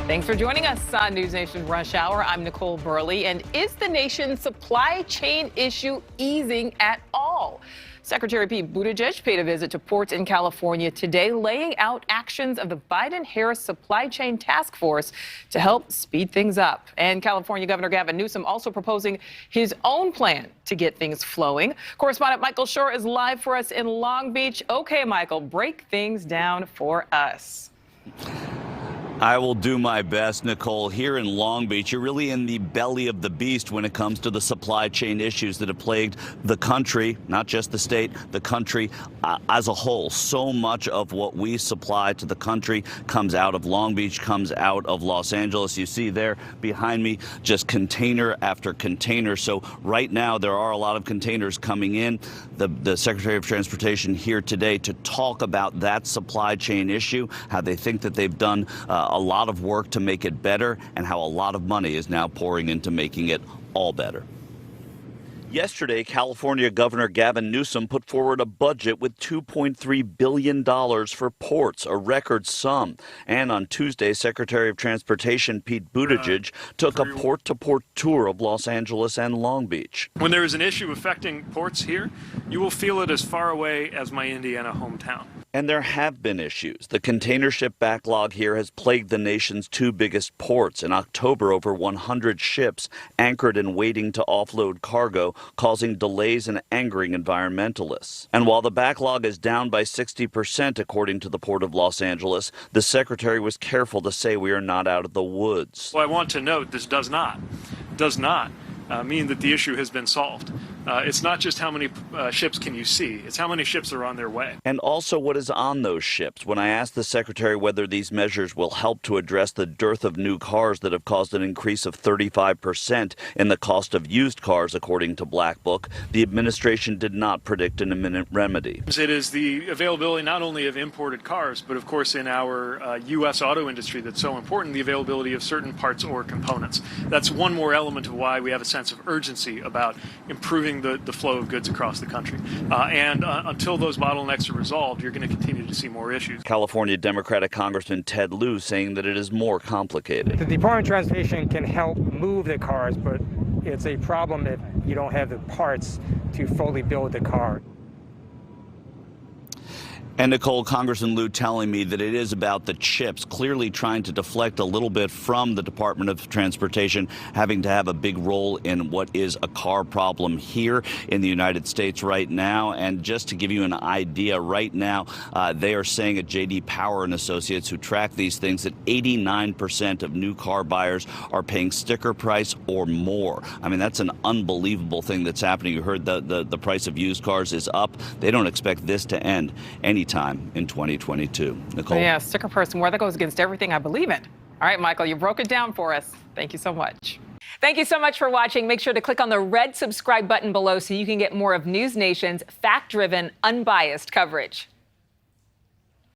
Thanks for joining us on NewsNation Rush Hour. I'm Nichole Berlie. And is the nation's supply chain issue easing at all? Secretary Pete Buttigieg paid a visit to ports in California today, laying out actions of the Biden-Harris Supply Chain Task Force to help speed things up. And California Governor Gavin Newsom also proposing his own plan to get things flowing. Correspondent Michael Shore is live for us in Long Beach. Okay, Michael, break things down for us. I will do my best, Nichole. Here in Long Beach, you're really in the belly of the beast when it comes to the supply chain issues that have plagued the country, not just the state, the country as a whole. So much of what we supply to the country comes out of Long Beach, comes out of Los Angeles. You see there behind me just container after container. So right now there are a lot of containers coming in. The Secretary of Transportation here today to talk about that supply chain issue, how they think that they've done a lot of work to make it better, and how a lot of money is now pouring into making it all better. Yesterday, California Governor Gavin Newsom put forward a budget with $2.3 billion for ports, a record sum. And on Tuesday, Secretary of Transportation Pete Buttigieg took a port-to-port tour of Los Angeles and Long Beach. When there is an issue affecting ports here, you will feel it as far away as my Indiana hometown. And there have been issues. The container ship backlog here has plagued the nation's two biggest ports. In October, over 100 ships anchored and waiting to offload cargo, causing delays and angering environmentalists. And while the backlog is down by 60%, according to the Port of Los Angeles, the secretary was careful to say we are not out of the woods. Well, I want to note this does not mean that the issue has been solved. It's not just how many ships can you see, it's how many ships are on their way. And also what is on those ships. When I asked the secretary whether these measures will help to address the dearth of new cars that have caused an increase of 35% in the cost of used cars, according to Black Book, the administration did not predict an imminent remedy. It is the availability not only of imported cars, but of course in our U.S. auto industry that's so important, the availability of certain parts or components. That's one more element of why we have a sense of urgency about improving the flow of goods across the country. And until those bottlenecks are resolved, you're going to continue to see more issues. California Democratic Congressman Ted Lieu saying that it is more complicated. The Department of Transportation can help move the cars, but it's a problem if you don't have the parts to fully build the car. And Nichole, Congressman Lieu telling me that it is about the chips, clearly trying to deflect a little bit from the Department of Transportation having to have a big role in what is a car problem here in the United States right now. And just to give you an idea, right now, they are saying at J.D. Power and Associates, who track these things, that 89% of new car buyers are paying sticker price or more. I mean, that's an unbelievable thing that's happening. You heard the price of used cars is up. They don't expect this to end anytime in 2022. Nichole? Yeah, sticker price more. That goes against everything I believe in. All right, Michael, you broke it down for us. Thank you so much. Thank you so much for watching. Make sure to click on the red subscribe button below so you can get more of NewsNation's fact-driven, unbiased coverage.